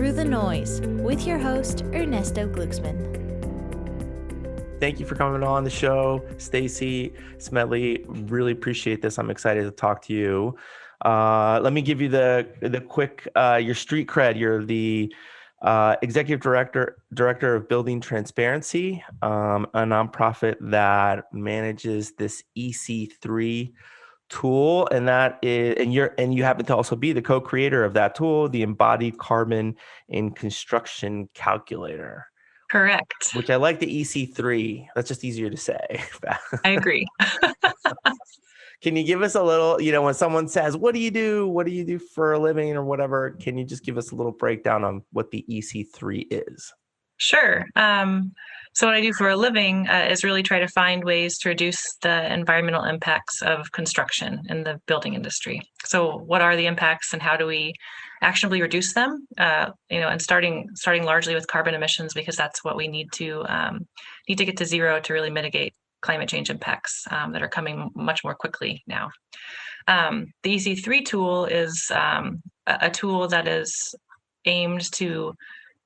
Through the Noise with your host, Ernesto Glucksmann. Thank you for coming on the show, Stacy Smedley. Really appreciate this. I'm excited to talk to you. Let me give you the quick your street cred. You're the executive director of Building Transparency, a nonprofit that manages this EC3 tool, and you happen to also be the co-creator of that tool, the Embodied Carbon in Construction Calculator. Correct. Which I like the EC3. That's just easier to say. I agree. Can you give us a little, when someone says, what do you do? What do you do for a living or whatever? Can you just give us a little breakdown on what the EC3 is? Sure. So what I do for a living is really try to find ways to reduce the environmental impacts of construction in the building industry. So what are the impacts and how do we actionably reduce them? And starting largely with carbon emissions, because that's what we need to get to zero to really mitigate climate change impacts that are coming much more quickly now. The EC3 tool is a tool that is aimed to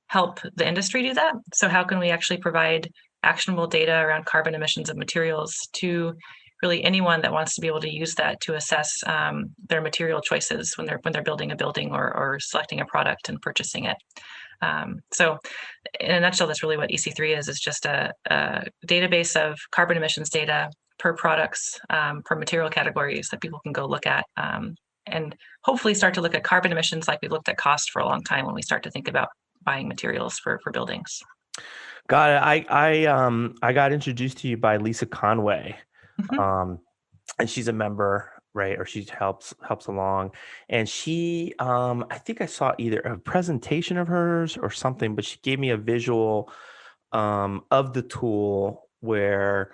help the industry do that. So how can we actually provide actionable data around carbon emissions of materials to really anyone that wants to be able to use that to assess their material choices when they're building a building or selecting a product and purchasing it. So in a nutshell, that's really what EC3 is. It's just a database of carbon emissions data per products, per material categories that people can go look at and hopefully start to look at carbon emissions like we've looked at cost for a long time when we start to think about buying materials for buildings. Got it. I got introduced to you by Lisa Conway, and she's a member, right? Or she helps along. And she, I think I saw either a presentation of hers or something, but she gave me a visual of the tool where,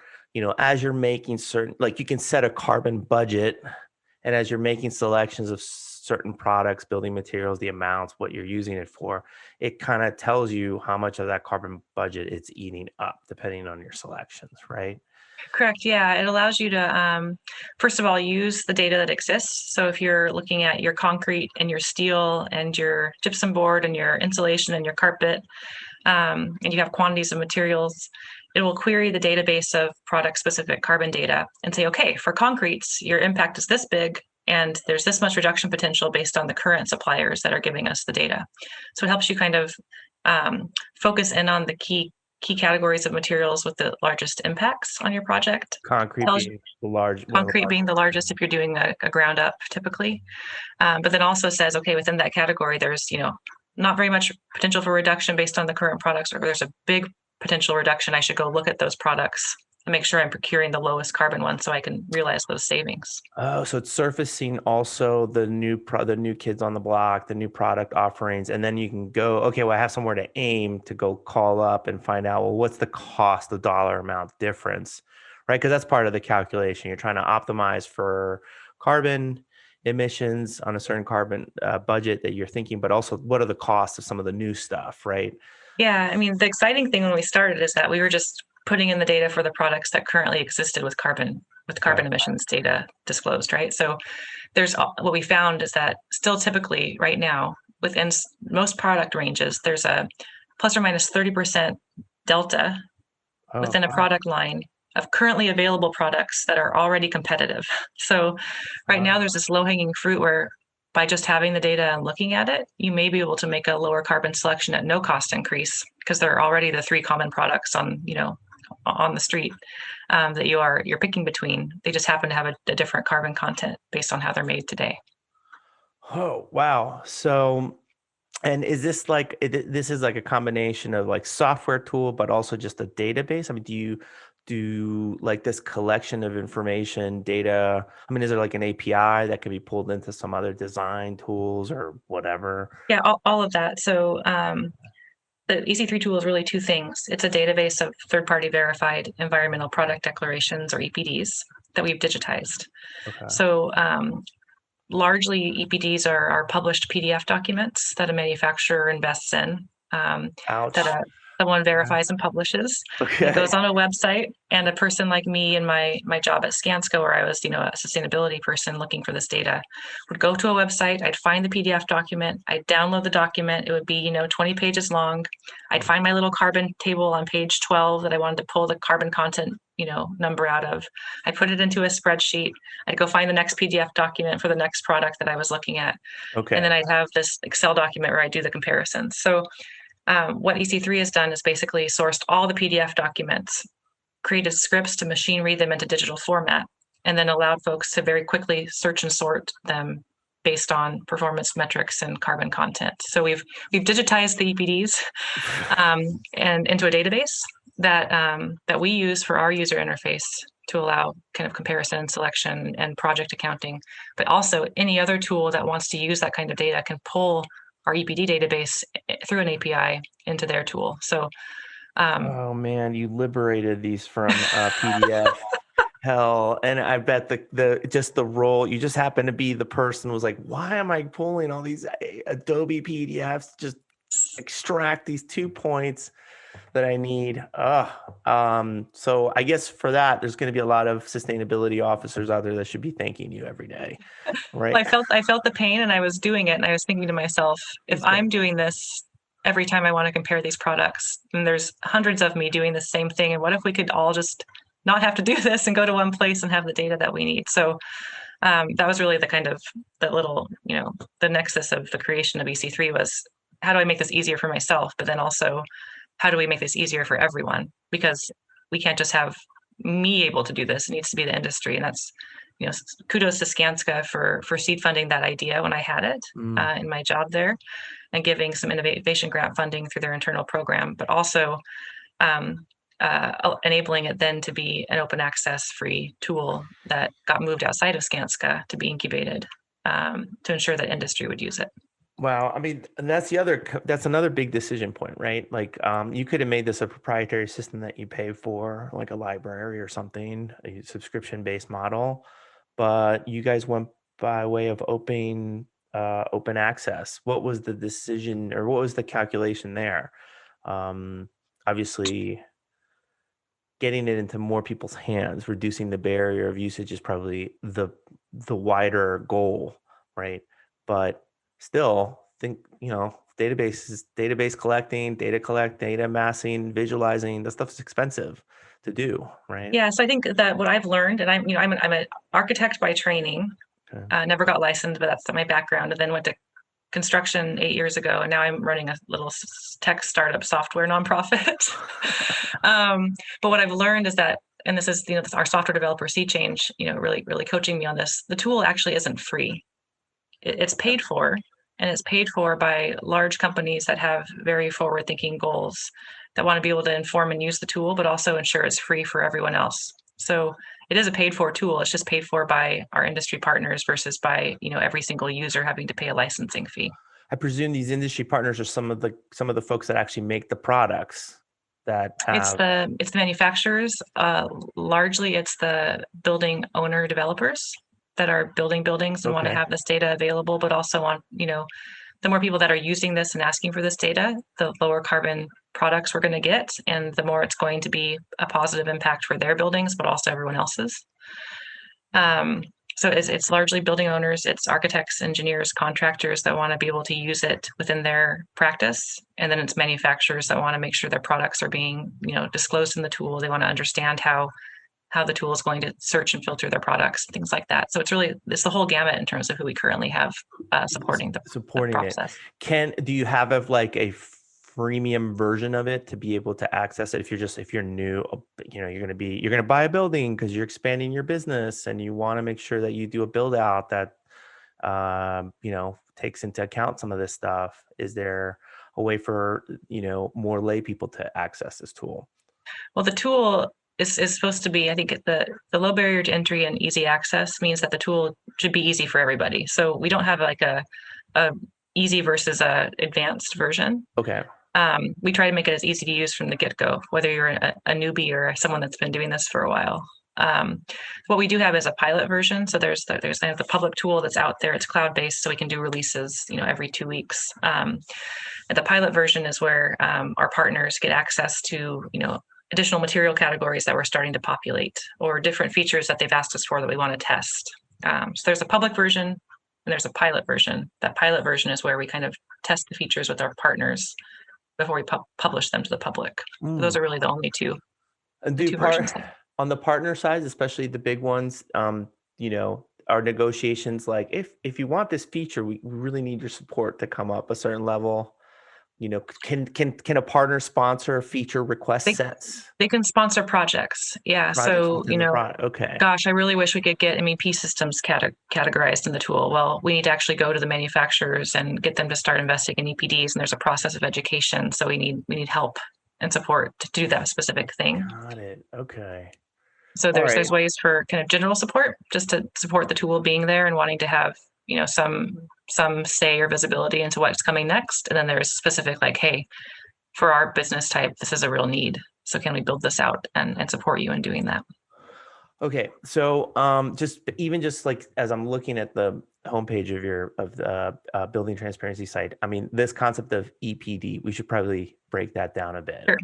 as you're making certain, like you can set a carbon budget, and as you're making selections of certain products, building materials, the amounts, what you're using it for, it kind of tells you how much of that carbon budget it's eating up, depending on your selections, right? Correct. Yeah. It allows you to, first of all, use the data that exists. So if you're looking at your concrete and your steel and your gypsum board and your insulation and your carpet, and you have quantities of materials, it will query the database of product-specific carbon data and say, okay, for concretes, your impact is this big, and there's this much reduction potential based on the current suppliers that are giving us the data. So it helps you kind of focus in on the key categories of materials with the largest impacts on your project. Concrete being the largest if you're doing a ground up typically. But then also says, okay, within that category, there's, not very much potential for reduction based on the current products, or there's a big potential reduction. I should go look at those products and make sure I'm procuring the lowest carbon one so I can realize those savings. Oh, so it's surfacing also the new kids on the block, the new product offerings, and then you can go, okay, well, I have somewhere to aim to go call up and find out, well, what's the cost, the dollar amount difference, right? Because that's part of the calculation. You're trying to optimize for carbon emissions on a certain carbon budget that you're thinking, but also what are the costs of some of the new stuff, right? Yeah, I mean, the exciting thing when we started is that we were just putting in the data for the products that currently existed with carbon emissions data disclosed, right? So there's what we found is that still typically right now within most product ranges, there's a plus or minus 30% delta within a product line of currently available products that are already competitive. So right now there's this low-hanging fruit where by just having the data and looking at it, you may be able to make a lower carbon selection at no cost increase because there are already the three common products on the street that you're picking between. They just happen to have a different carbon content based on how they're made today. Oh, wow. So, and is this this is like a combination of like software tool, but also just a database? I mean, do you do like this collection of information data? I mean, is there like an API that can be pulled into some other design tools or whatever? Yeah, all of that. So the EC3 tool is really two things. It's a database of third-party verified environmental product declarations, or EPDs, that we've digitized. Okay. So largely EPDs are published PDF documents that a manufacturer invests in. Ouch. someone verifies and publishes. Okay. It goes on a website, and a person like me in my job at Skanska, where I was, a sustainability person looking for this data, would go to a website. I'd find the PDF document. I'd download the document. It would be, 20 pages long. I'd find my little carbon table on page 12 that I wanted to pull the carbon content, number out of. I'd put it into a spreadsheet. I'd go find the next PDF document for the next product that I was looking at. Okay. And then I'd have this Excel document where I do the comparisons. So what EC3 has done is basically sourced all the PDF documents, created scripts to machine read them into digital format, and then allowed folks to very quickly search and sort them based on performance metrics and carbon content. So we've digitized the EPDs and into a database that we use for our user interface to allow kind of comparison, selection, and project accounting. But also any other tool that wants to use that kind of data can pull our EPD database through an API into their tool. So, oh man, you liberated these from PDF hell, and I bet the role you just happen to be the person who was like, why am I pulling all these Adobe PDFs? Just extract these 2 points that I need. So I guess for that, there's going to be a lot of sustainability officers out there that should be thanking you every day, right? Well, I felt the pain, and I was doing it, and I was thinking to myself, if I'm doing this every time I want to compare these products, and there's hundreds of me doing the same thing, and what if we could all just not have to do this and go to one place and have the data that we need? So that was really the kind of that little, the nexus of the creation of EC3 was, how do I make this easier for myself, but then also, how do we make this easier for everyone? Because we can't just have me able to do this. It needs to be the industry. And that's, kudos to Skanska for seed funding that idea when I had it in my job there, and giving some innovation grant funding through their internal program, but also enabling it then to be an open access free tool that got moved outside of Skanska to be incubated to ensure that industry would use it. Wow. I mean, and that's another big decision point, right? Like you could have made this a proprietary system that you pay for, like a library or something, a subscription-based model, but you guys went by way of open access. What was the decision, or what was the calculation there? Obviously, getting it into more people's hands, reducing the barrier of usage is probably the wider goal, right? But still, think, database collecting, data amassing, visualizing, that stuff's expensive to do, right? Yeah, so I think that what I've learned, and I'm an architect by training, never got licensed, but that's my background, and then went to construction 8 years ago, and now I'm running a little tech startup software nonprofit. But what I've learned is that, and this is our software developer Sea Change, really coaching me on this. The tool actually isn't free. It's paid for, and it's paid for by large companies that have very forward-thinking goals that want to be able to inform and use the tool, but also ensure it's free for everyone else. So it is a paid-for tool. It's just paid for by our industry partners versus by every single user having to pay a licensing fee. I presume these industry partners are some of the folks that actually make the products that have... It's the manufacturers. Largely, it's the building owner developers that are building buildings and want to have this data available, but also want, the more people that are using this and asking for this data, the lower carbon products we're going to get, and the more it's going to be a positive impact for their buildings, but also everyone else's. So it's largely building owners, it's architects, engineers, contractors that want to be able to use it within their practice. And then it's manufacturers that want to make sure their products are being, disclosed in the tool. They want to understand how the tool is going to search and filter their products, things like that. So it's the whole gamut in terms of who we currently have supporting the process. Do you have a freemium version of it to be able to access it if you're new, you're going to buy a building because you're expanding your business and you want to make sure that you do a build out that takes into account some of this stuff? Is there a way for more lay people to access this tool? Well, the tool is supposed to be, I think the low barrier to entry and easy access means that the tool should be easy for everybody. So we don't have a easy versus a advanced version. Okay. We try to make it as easy to use from the get-go, whether you're a newbie or someone that's been doing this for a while. What we do have is a pilot version. So there's kind of the public tool that's out there. It's cloud-based, so we can do releases, every 2 weeks. And the pilot version is where our partners get access to, additional material categories that we're starting to populate, or different features that they've asked us for that we want to test. So there's a public version and there's a pilot version. That pilot version is where we kind of test the features with our partners before we publish them to the public. Those are really the only two. And the two versions. on the partner side, especially the big ones, our negotiations, like if you want this feature, we really need your support to come up a certain level. Can a partner sponsor a feature request sets? They can sponsor projects. Yeah. So, okay. Gosh, I really wish we could get MEP systems categorized in the tool. Well, we need to actually go to the manufacturers and get them to start investing in EPDs. And there's a process of education. So we need help and support to do that specific thing. Got it. Okay. So there's ways for kind of general support, just to support the tool being there and wanting to have, some say or visibility into what's coming next. And then there's specific, like, hey, for our business type, this is a real need. So can we build this out and support you in doing that? Okay. So just like as I'm looking at the homepage of the building transparency site, I mean, this concept of EPD, we should probably break that down a bit. Sure.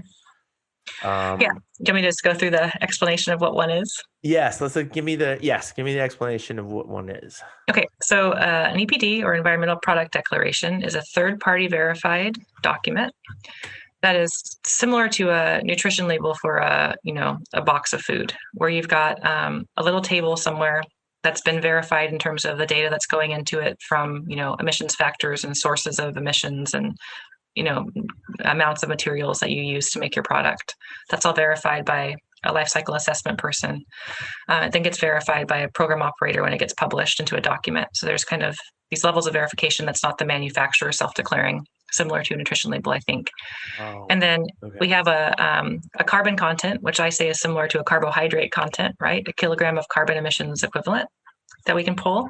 Yeah. Do you want me to just go through the explanation of what one is? Yes. Give me the explanation of what one is. Okay. So an EPD, or environmental product declaration, is a third-party verified document that is similar to a nutrition label for a box of food, where you've got a little table somewhere that's been verified in terms of the data that's going into it from, emissions factors and sources of emissions and amounts of materials that you use to make your product. That's all verified by a life cycle assessment person. It then gets verified by a program operator when it gets published into a document. So there's kind of these levels of verification that's not the manufacturer self-declaring, similar to a nutrition label, I think. Oh, and then we have a carbon content, which I say is similar to a carbohydrate content, right? A kilogram of carbon emissions equivalent that we can pull.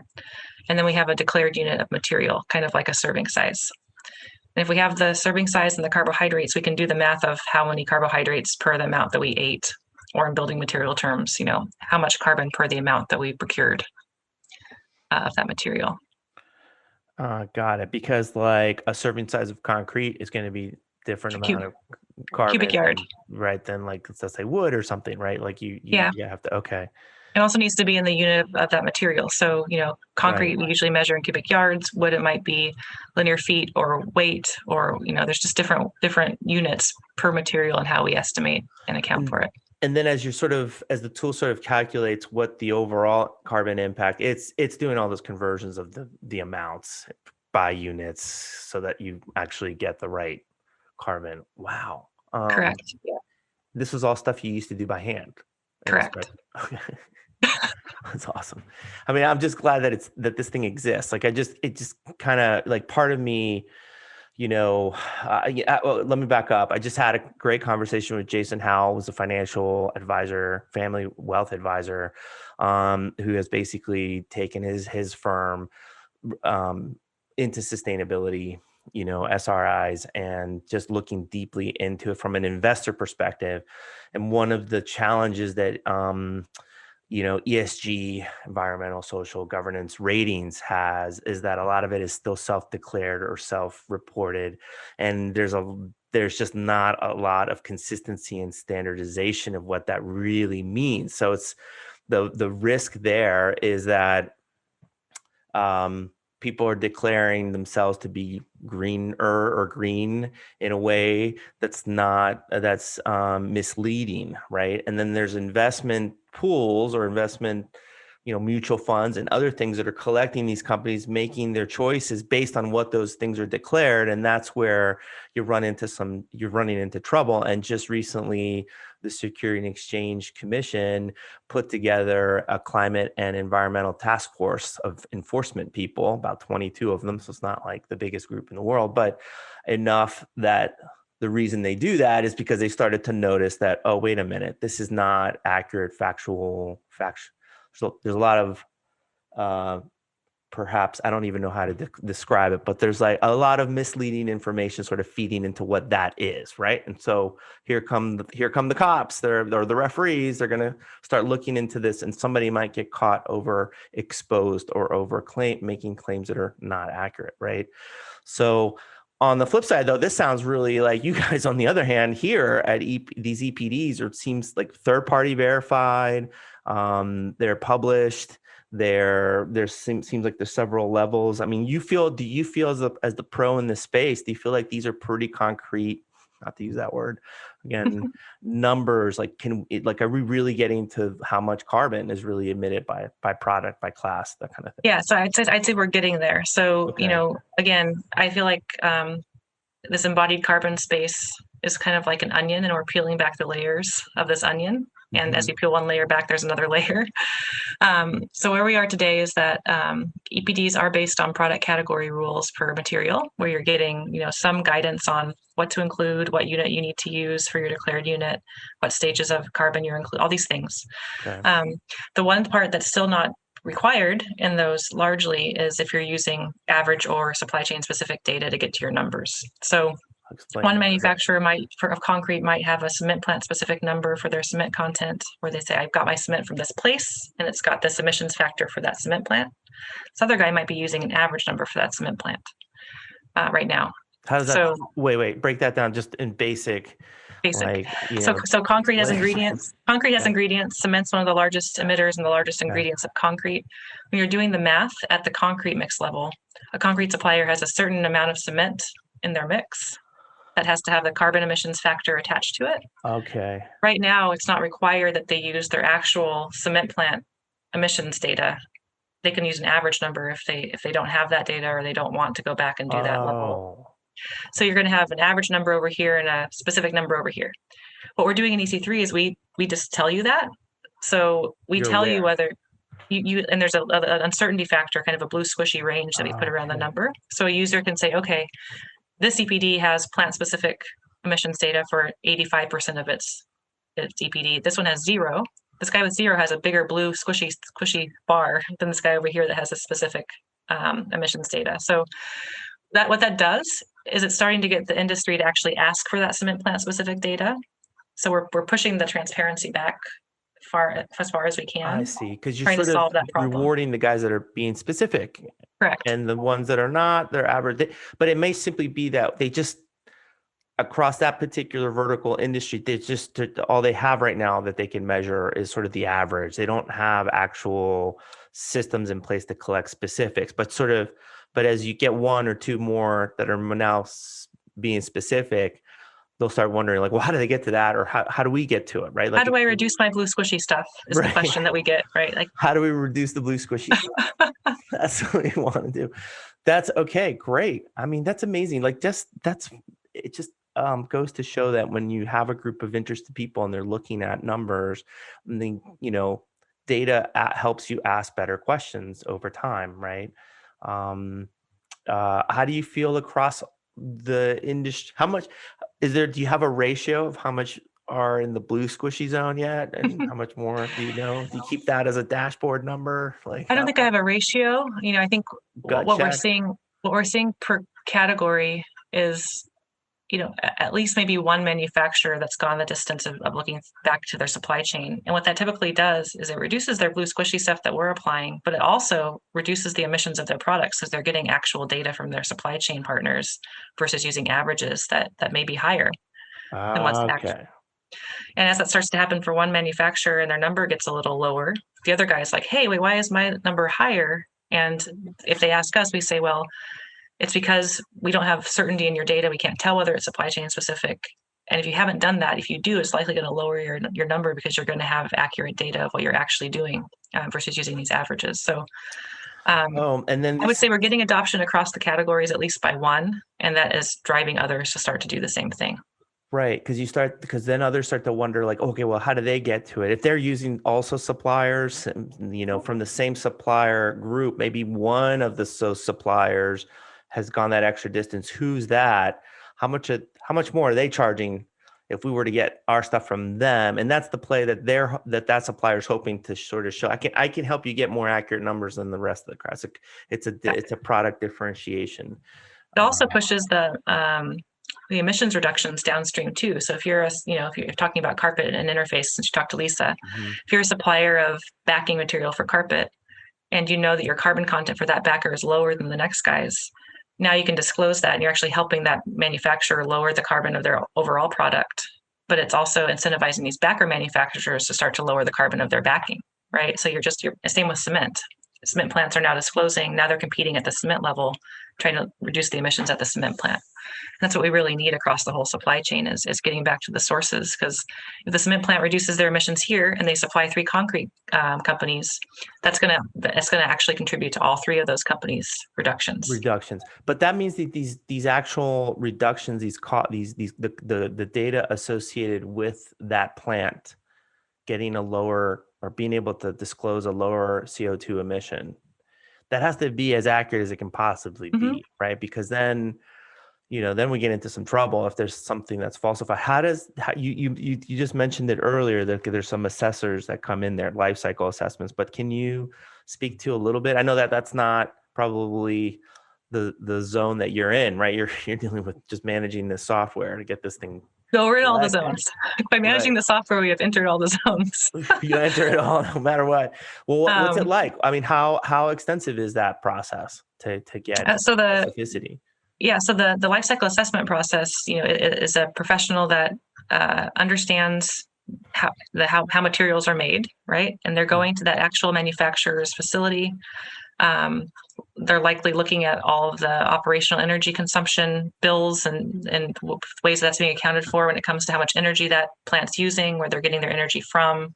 And then we have a declared unit of material, kind of like a serving size. And if we have the serving size and the carbohydrates, we can do the math of how many carbohydrates per the amount that we ate, or in building material terms, how much carbon per the amount that we procured of that material. Got it. Because like a serving size of concrete is going to be different amount of carbon. Cubic yard. Right. Than like, let's say wood or something, right? Like you have to, okay. It also needs to be in the unit of that material. So, concrete, we usually measure in cubic yards. Wood, it might be linear feet or weight, or, there's just different units per material and how we estimate and account for it. And then as the tool sort of calculates what the overall carbon impact, it's doing all those conversions of the amounts by units so that you actually get the right carbon. Wow. Correct. Yeah. This was all stuff you used to do by hand. Correct. Okay. That's awesome. I mean, I'm just glad that this thing exists. Like it just kind of like part of me, well, let me back up. I just had a great conversation with Jason Howell, who's a financial advisor, family wealth advisor, who has basically taken his firm into sustainability, SRIs, and just looking deeply into it from an investor perspective. And one of the challenges that ESG, environmental, social governance ratings is that a lot of it is still self-declared or self-reported. And there's just not a lot of consistency and standardization of what that really means. So it's the risk there is that people are declaring themselves to be greener or green in a way that's misleading, right? And then there's investment pools or investment, mutual funds and other things that are collecting these companies, making their choices based on what those things are declared. And that's where you're running into trouble. And just recently, the Securities and Exchange Commission put together a climate and environmental task force of enforcement people, about 22 of them. So it's not like the biggest group in the world, but enough that the reason they do that is because they started to notice that, oh, wait a minute, this is not accurate, factual. So there's a lot of perhaps, I don't even know how to describe it, but there's like a lot of misleading information sort of feeding into what that is, right? And so here come the cops, or the referees. They're going to start looking into this, and somebody might get caught overexposed or making claims that are not accurate, right? So on the flip side, though, this sounds really like you guys, on the other hand, here at these EPDs, it seems like third-party verified. They're published. Seems like there's several levels. I mean, do you feel as the pro in this space, do you feel like these are pretty concrete, not to use that word again, numbers? Like, are we really getting to how much carbon is really emitted by product, by class, that kind of thing? Yeah, so I'd say we're getting there. So, Okay. Again, I feel like this embodied carbon space is kind of like an onion, and we're peeling back the layers of this onion. And as you peel one layer back, there's another layer. So where we are today is that EPDs are based on product category rules per material, where you're getting, some guidance on what to include, what unit you need to use for your declared unit, what stages of carbon you're include, all these things. Okay. The one part that's still not required in those largely is if you're using average or supply chain specific data to get to your numbers. So one manufacturer of concrete might have a cement plant specific number for their cement content, where they say, I've got my cement from this place and it's got this emissions factor for that cement plant. This other guy might be using an average number for that cement plant right now. How does that, wait, break that down just in basic. Like, so concrete has ingredients. Concrete has ingredients. Cement's one of the largest emitters and the largest ingredients of concrete. When you're doing the math at the concrete mix level, a concrete supplier has a certain amount of cement in their mix that has to have the carbon emissions factor attached to it. Okay. Right now, it's not required that they use their actual cement plant emissions data. They can use an average number if they don't have that data, or they don't want to go back and do that level. So you're going to have an average number over here and a specific number over here. What we're doing in EC3 is we just tell you that. So we tell you whether you and there's an uncertainty factor, kind of a blue squishy range that we put around the number. So a user can say, okay, this EPD has plant-specific emissions data for 85% of its EPD. This one has 0. This guy with 0 has a bigger blue squishy bar than this guy over here that has a specific emissions data. So what that does is it's starting to get the industry to actually ask for that cement plant-specific data. So we're pushing the transparency back as far as we can. I see, because you're trying sort to solve of that problem. Rewarding the guys that are being specific. Correct. And the ones that are not, they're average. But it may simply be that they just, across that particular vertical industry, they just, all they have right now that they can measure is sort of the average. They don't have actual systems in place to collect specifics, but as you get one or two more that are now being specific, they'll start wondering, like, well, how do they get to that? Or how do we get to it, right? Like, how do I reduce my blue squishy stuff is the question that we get, right? Like, how do we reduce the blue squishy stuff? That's what we want to do. That's okay. Great. I mean, that's amazing. Like, it just goes to show that when you have a group of interested people and they're looking at numbers, and then, data helps you ask better questions over time, right? How do you feel across the industry? How much do you have a ratio of how much are in the blue squishy zone yet, and how much more do you know? Do you keep that as a dashboard number? Like, I don't think I have a ratio. I think what we're seeing per category is, at least maybe one manufacturer that's gone the distance of looking back to their supply chain. And what that typically does is it reduces their blue squishy stuff that we're applying, but it also reduces the emissions of their products because they're getting actual data from their supply chain partners versus using averages that may be higher than what's actual. And as that starts to happen for one manufacturer and their number gets a little lower, the other guy's like, hey, wait, why is my number higher? And if they ask us, we say, well, it's because we don't have certainty in your data. We can't tell whether it's supply chain specific. And if you haven't done that, if you do, it's likely going to lower your number because you're going to have accurate data of what you're actually doing versus using these averages. So and then I would say we're getting adoption across the categories, at least by one, and that is driving others to start to do the same thing. Right, because then others start to wonder, like, okay, well, how do they get to it? If they're using also suppliers, from the same supplier group, maybe one of the suppliers has gone that extra distance. Who's that? How much more are they charging? if we were to get our stuff from them, and that's the play that that supplier is hoping to sort of show. I can help you get more accurate numbers than the rest of the crowd. It's a product differentiation. It also pushes the emissions reductions downstream too. So if you're if you're talking about carpet and interface, since you talked to Lisa, if you're a supplier of backing material for carpet, and you know that your carbon content for that backer is lower than the next guy's, now you can disclose that, and you're actually helping that manufacturer lower the carbon of their overall product. But it's also incentivizing these backer manufacturers to start to lower the carbon of their backing, right? So you're same with cement. Cement plants are now disclosing, now they're competing at the cement level, trying to reduce the emissions at the cement plant. That's what we really need across the whole supply chain is getting back to the sources. Because if the cement plant reduces their emissions here and they supply 3 concrete companies, that's going to actually contribute to all 3 of those companies' reductions. But that means that these actual reductions, the data associated with that plant getting a lower or being able to disclose a lower CO2 emission, that has to be as accurate as it can possibly be, right? Because then we get into some trouble if there's something that's falsified. You just mentioned it earlier that there's some assessors that come in there, life cycle assessments, but can you speak to a little bit? I know that that's not probably the zone that you're in, right? You're dealing with just managing the software to get this thing. No, we're in all the zones. By managing the software, we have entered all the zones. You enter it all, no matter what. Well, what's it like? I mean, how extensive is that process to get specificity? Yeah, so the life cycle assessment process, is a professional that understands how materials are made, right? And they're going to that actual manufacturer's facility. They're likely looking at all of the operational energy consumption bills and ways that's being accounted for when it comes to how much energy that plant's using, where they're getting their energy from.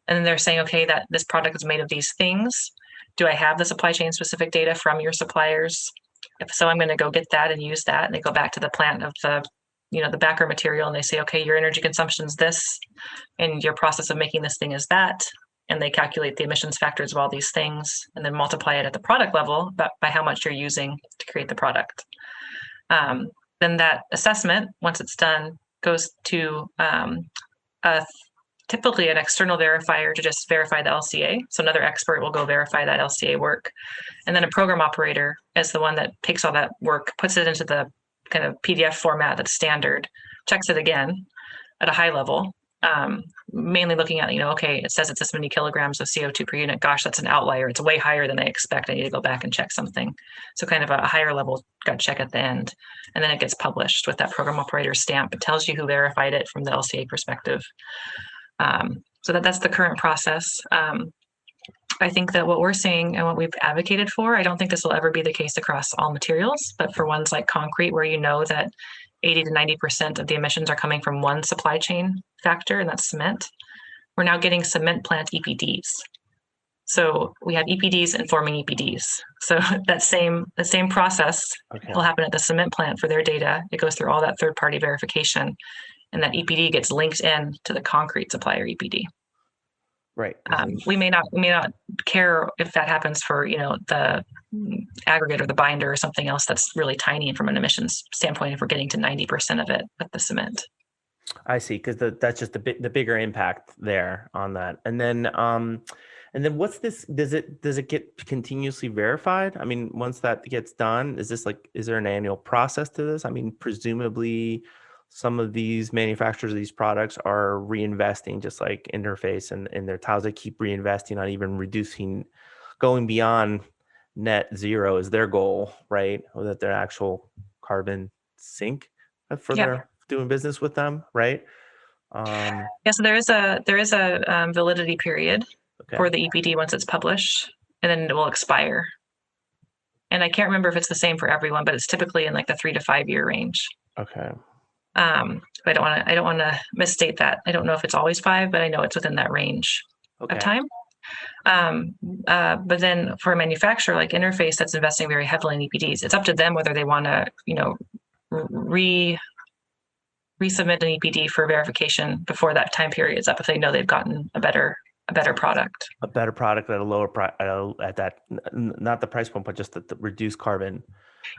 And then they're saying, okay, that this product is made of these things. Do I have the supply chain specific data from your suppliers? If so, I'm going to go get that and use that. And they go back to the plant of the backer material, and they say, okay, your energy consumption is this, and your process of making this thing is that. And they calculate the emissions factors of all these things and then multiply it at the product level by how much you're using to create the product. Then that assessment, once it's done, goes to typically an external verifier to just verify the LCA. So another expert will go verify that LCA work. And then a program operator is the one that takes all that work, puts it into the kind of PDF format that's standard, checks it again at a high level, mainly looking at, okay, it says it's this many kilograms of CO2 per unit. Gosh, that's an outlier. It's way higher than I expect. I need to go back and check something. So kind of a higher level gut check at the end. And then it gets published with that program operator stamp. It tells you who verified it from the LCA perspective. So that's the current process. I think that what we're seeing and what we've advocated for, I don't think this will ever be the case across all materials, but for ones like concrete, where that 80 to 90% of the emissions are coming from one supply chain factor, and that's cement. We're now getting cement plant EPDs. So we have EPDs informing EPDs. So the same process will happen at the cement plant for their data. It goes through all that third-party verification, and that EPD gets linked in to the concrete supplier EPD. Right. We may not care if that happens for the aggregate or the binder or something else that's really tiny from an emissions standpoint if we're getting to 90% of it with the cement. I see, because that's just the bigger impact there on that. And then what's this? Does it get continuously verified? I mean, once that gets done, is there an annual process to this? I mean, presumably some of these manufacturers of these products are reinvesting, just like Interface and their tiles. They keep reinvesting on even reducing, going beyond net zero is their goal, right? Or that their actual carbon sink for their doing business with them, right? So there is a validity period for the EPD once it's published, and then it will expire. And I can't remember if it's the same for everyone, but it's typically in like the 3 to 5 year range. Okay. I don't want to misstate that. I don't know if it's always 5, but I know it's within that range of time. But then for a manufacturer like Interface that's investing very heavily in EPDs, it's up to them whether they want to, resubmit an EPD for verification before that time period is up if they know they've gotten a better product. A better product at a lower price, at that, not the price point, but just the reduced carbon.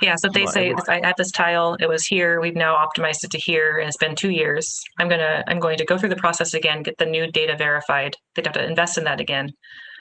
Yeah, so if they say I had this tile, it was here, we've now optimized it to here, and it's been 2 years. I'm going to go through the process again, get the new data verified. They'd have to invest in that again,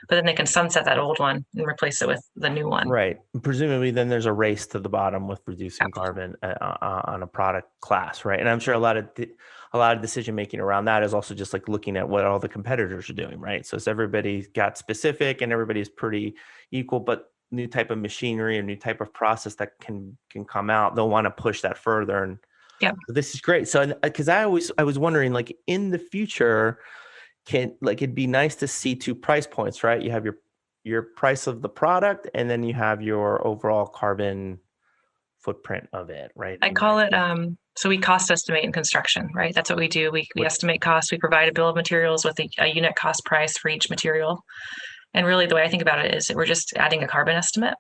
but then they can sunset that old one and replace it with the new one. Right. Presumably, then there's a race to the bottom with reducing carbon on a product class, right? And I'm sure a lot of decision making around that is also just like looking at what all the competitors are doing, right? So everybody got specific and everybody's pretty equal, but new type of machinery or new type of process that can come out, they'll want to push that further. And yeah, this is great. So because I was wondering, like, in the future, it'd be nice to see 2 price points, right? You have your price of the product, and then you have your overall carbon footprint of it, right? I call it so we cost estimate in construction, right? That's what we do. We estimate costs. We provide a bill of materials with a unit cost price for each material. And really, the way I think about it is that we're just adding a carbon estimate.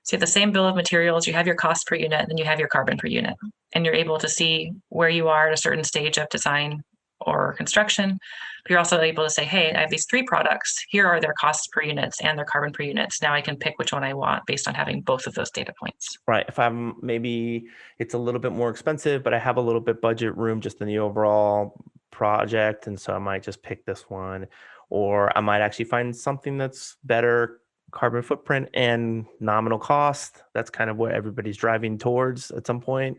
So you have the same bill of materials, you have your cost per unit, and then you have your carbon per unit. And you're able to see where you are at a certain stage of design or construction. But you're also able to say, hey, I have these 3 products. Here are their costs per units and their carbon per units. Now I can pick which one I want based on having both of those data points. Right. If maybe it's a little bit more expensive, but I have a little bit budget room just in the overall project. And so I might just pick this one, or I might actually find something that's better carbon footprint and nominal cost. That's kind of what everybody's driving towards at some point.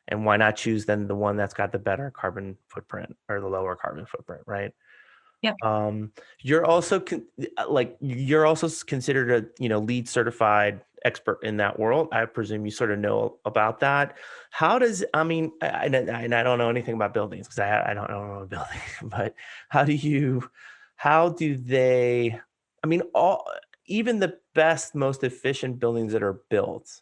And why not choose then the one that's got the better carbon footprint or the lower carbon footprint, right? Yeah. You're also considered a LEED certified expert in that world. I presume you sort of know about that. How does and I don't know anything about buildings because I don't know a building, but how do they? Even the best, most efficient buildings that are built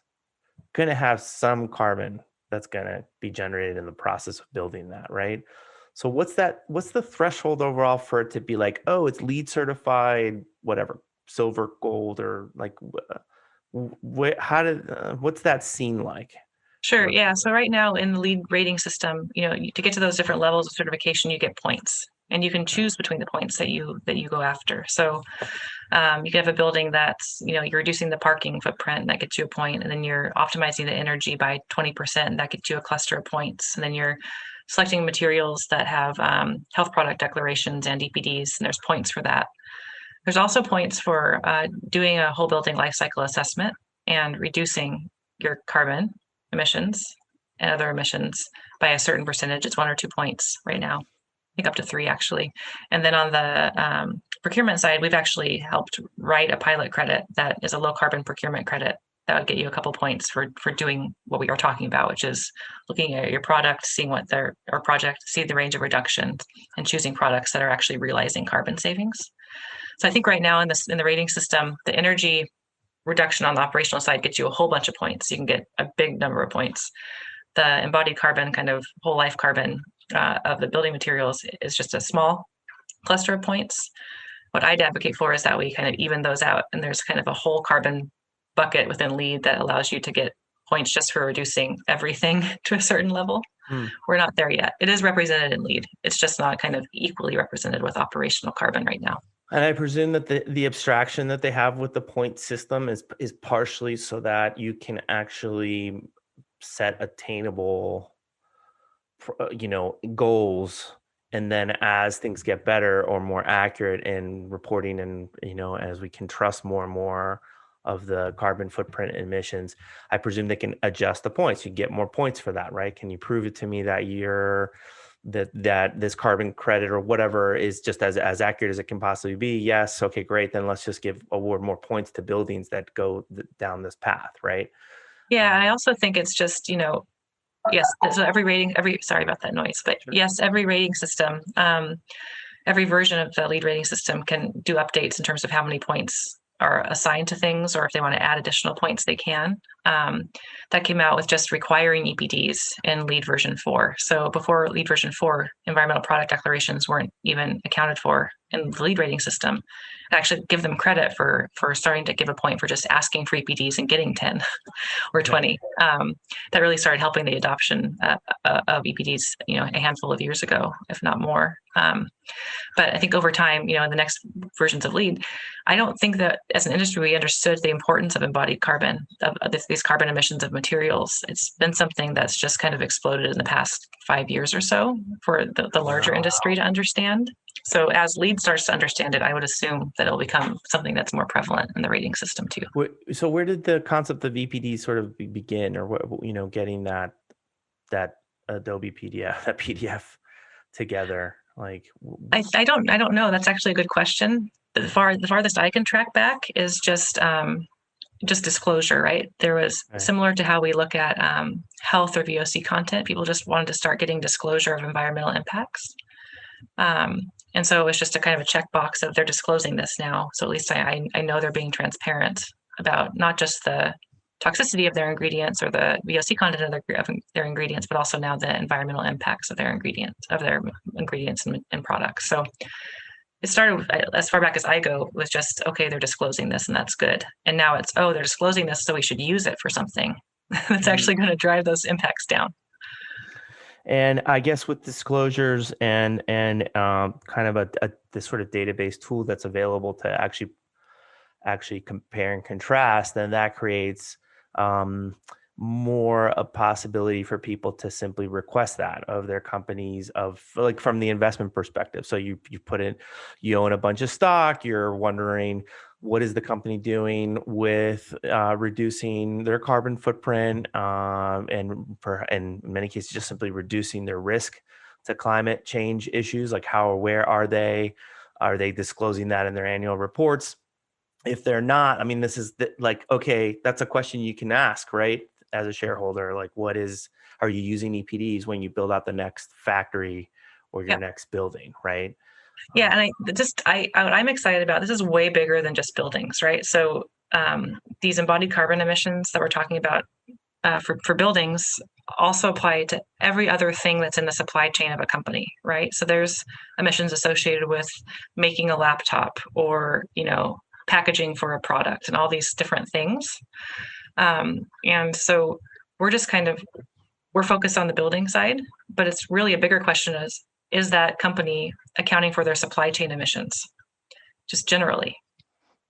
going to have some carbon that's going to be generated in the process of building that, right? So what's the threshold overall for it to be like, oh, it's LEED certified, whatever, silver, gold, or like, what's that scene like? Sure. Yeah. So right now in the LEED rating system, to get to those different levels of certification, you get points, and you can choose between the points that you go after. So you can have a building that's, you're reducing the parking footprint, that gets you a point, and then you're optimizing the energy by 20%, that gets you a cluster of points, and then you're selecting materials that have health product declarations and EPDs, and there's points for that. There's also points for doing a whole building life cycle assessment and reducing your carbon emissions and other emissions by a certain percentage. It's 1 or 2 points right now. I think up to 3 actually. And then on the procurement side, we've actually helped write a pilot credit that is a low carbon procurement credit that would get you a couple points for doing what we are talking about, which is looking at your product, seeing see the range of reductions, and choosing products that are actually realizing carbon savings. So I think right now in the rating system, the energy reduction on the operational side gets you a whole bunch of points. You can get a big number of points. The embodied carbon, kind of whole life carbon of the building materials, is just a small cluster of points. What I'd advocate for is that we kind of even those out, and there's kind of a whole carbon bucket within LEED that allows you to get points just for reducing everything to a certain level. We're not there yet. It is represented in LEED. It's just not kind of equally represented with operational carbon right now. And I presume that the abstraction that they have with the point system is partially so that you can actually set attainable, goals. And then as things get better or more accurate in reporting, and, as we can trust more and more of the carbon footprint emissions, I presume they can adjust the points. You get more points for that, right? Can you prove it to me that that this carbon credit or whatever is just as accurate as it can possibly be? Yes. Okay, great. Then let's just award more points to buildings that go down this path, right? Yeah. I also think it's just, yes. So sorry about that noise, but sure. Yes, every rating system, every version of the LEED rating system can do updates in terms of how many points are assigned to things, or if they want to add additional points, they can. That came out with just requiring EPDs in LEED version 4. So before LEED version 4, environmental product declarations weren't even accounted for in the LEED rating system. actually give them credit for starting to give a point for just asking for EPDs and getting 10 or 20. That really started helping the adoption of EPDs, a handful of years ago, if not more. But I think over time, in the next versions of LEED, I don't think that as an industry we understood the importance of embodied carbon, of these carbon emissions of materials. It's been something that's just kind of exploded in the past 5 years or so for the larger industry to understand. So as LEED starts to understand it, I would assume that it'll become something that's more prevalent in the rating system too. So where did the concept of EPD sort of begin, or what, getting that Adobe PDF, that PDF together? Like, I don't know. That's actually a good question. The farthest I can track back is just disclosure, right? There was similar to how we look at health or VOC content. People just wanted to start getting disclosure of environmental impacts. And so it was just a kind of a checkbox of they're disclosing this now. So at least I know they're being transparent about not just the toxicity of their ingredients or the VOC content of their ingredients, but also now the environmental impacts of their ingredients and products. So it started, as far back as I go, was just, okay, they're disclosing this and that's good. And now it's, they're disclosing this, so we should use it for something that's actually going to drive those impacts down. And I guess with disclosures and kind of this sort of database tool that's available to actually compare and contrast, then that creates more a possibility for people to simply request that of their companies, from the investment perspective. So you own a bunch of stock, you're wondering, what is the company doing with reducing their carbon footprint, and in many cases, just simply reducing their risk to climate change issues? Like, how aware are they? Are they disclosing that in their annual reports? If they're not, I mean, this is okay, that's a question you can ask, right? As a shareholder, like, are you using EPDs when you build out the next factory or your next building, right? Yeah, and I'm excited about this is way bigger than just buildings, right? So these embodied carbon emissions that we're talking about for buildings also apply to every other thing that's in the supply chain of a company, right? So there's emissions associated with making a laptop or packaging for a product and all these different things. And so we're just we're focused on the building side, but it's really a bigger question is that company accounting for their supply chain emissions, just generally?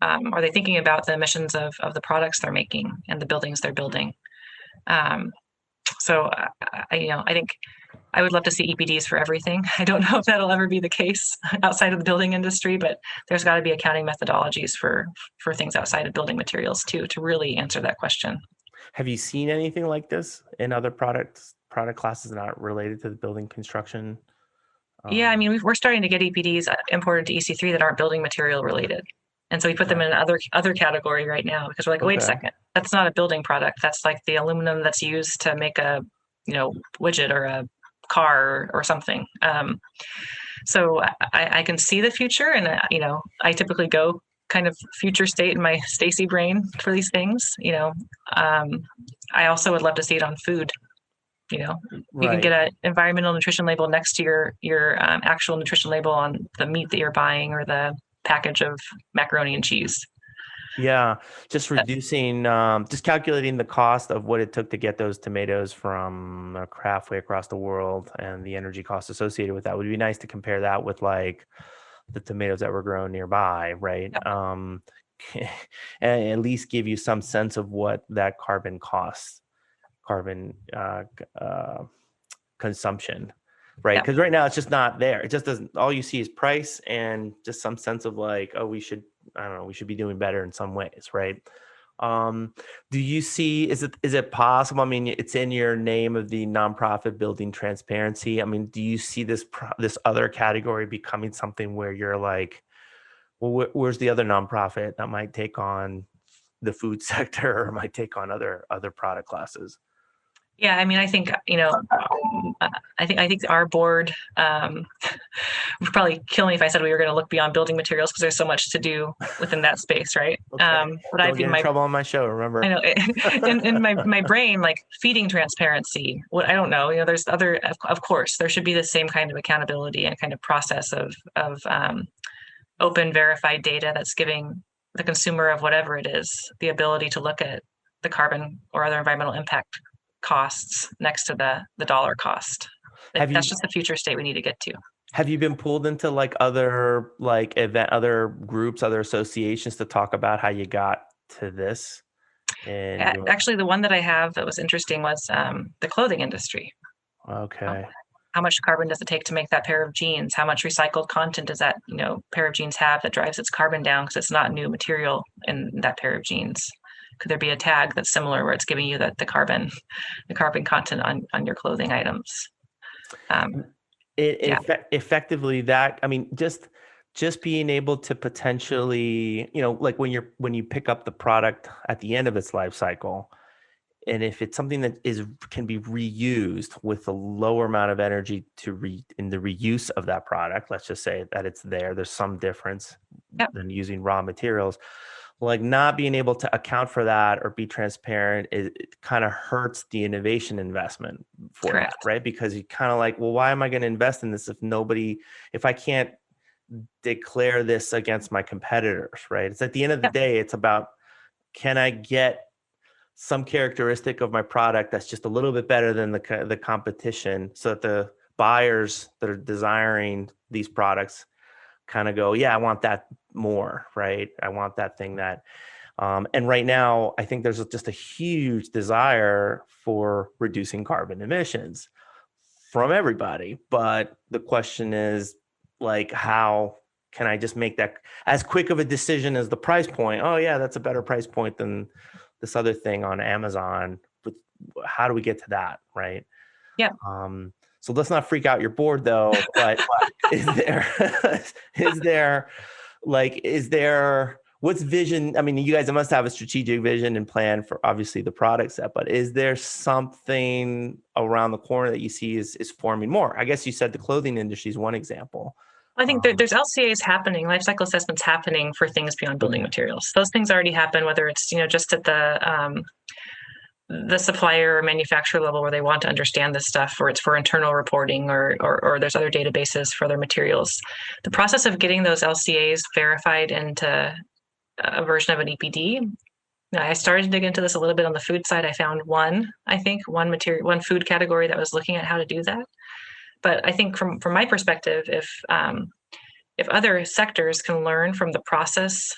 Are they thinking about the emissions of the products they're making and the buildings they're building? So I think I would love to see EPDs for everything. I don't know if that'll ever be the case outside of the building industry, but there's got to be accounting methodologies for things outside of building materials too, to really answer that question. Have you seen anything like this in other product classes not related to the building construction? Yeah, I mean, we're starting to get EPDs imported to EC3 that aren't building material related. And so we put them in other category right now because we're like, wait a second, that's not a building product. That's like the aluminum that's used to make a, widget or a car or something. So I can see the future, and I typically go kind of future state in my Stacy brain for these things. I also would love to see it on food. You can get an environmental nutrition label next to your actual nutrition label on the meat that you're buying or the package of macaroni and cheese. Yeah, just reducing, just calculating the cost of what it took to get those tomatoes from halfway across the world and the energy costs associated with that. Would be nice to compare that with like the tomatoes that were grown nearby, right? And at least give you some sense of what that carbon costs, consumption, right? Because right now it's just not there. It just doesn't. All you see is price and just some sense of like, we should be doing better in some ways, right? Do you see? Is it possible? I mean, it's in your name of the nonprofit building transparency. I mean, do you see this other category becoming something where you're like, well, where's the other nonprofit that might take on the food sector or might take on other product classes? Yeah, I mean, I think I think our board would probably kill me if I said we were going to look beyond building materials because there's so much to do within that space, right? Okay. But Don't get in trouble on my show. Remember, I know in my brain, like feeding transparency. What I don't know, there's other. Of course, there should be the same kind of accountability and kind of process of open, verified data that's giving the consumer of whatever it is the ability to look at the carbon or other environmental impact costs next to the dollar cost. That's just the future state we need to get to. Have you been pulled into like other like other groups, other associations to talk about how you got to this? Actually, the one that I have that was interesting was the clothing industry. Okay. How much carbon does it take to make that pair of jeans? How much recycled content does that pair of jeans have that drives its carbon down because it's not new material in that pair of jeans? Could there be a tag that's similar where it's giving you the carbon content on your clothing items? Effectively, that, I mean, just being able to potentially, like when you pick up the product at the end of its life cycle, and if it's something that can be reused with a lower amount of energy in the reuse of that product, let's just say that there's some difference than using raw materials. Like not being able to account for that or be transparent, it kind of hurts the innovation investment for that, right? Because you kind of like, well, why am I going to invest in this if I can't declare this against my competitors, right? It's at the end of the day, it's about, can I get some characteristic of my product that's just a little bit better than the competition, so that the buyers that are desiring these products kind of go, yeah, I want that more, right? I want that thing that, and right now, I think there's just a huge desire for reducing carbon emissions from everybody. But the question is, like, how can I just make that as quick of a decision as the price point? Oh yeah, that's a better price point than this other thing on Amazon. But how do we get to that, right? Yeah. So let's not freak out your board though. But is there what's vision? I mean, you guys must have a strategic vision and plan for obviously the product set, but is there something around the corner that you see is forming more? I guess you said the clothing industry is one example. I think there's LCAs happening, life cycle assessments happening for things beyond building materials. Those things already happen, whether it's just at the supplier or manufacturer level where they want to understand this stuff, or it's for internal reporting, or there's other databases for other materials. The process of getting those LCAs verified into a version of an EPD. I started to dig into this a little bit on the food side. I found one food category that was looking at how to do that. But I think from my perspective, if other sectors can learn from the process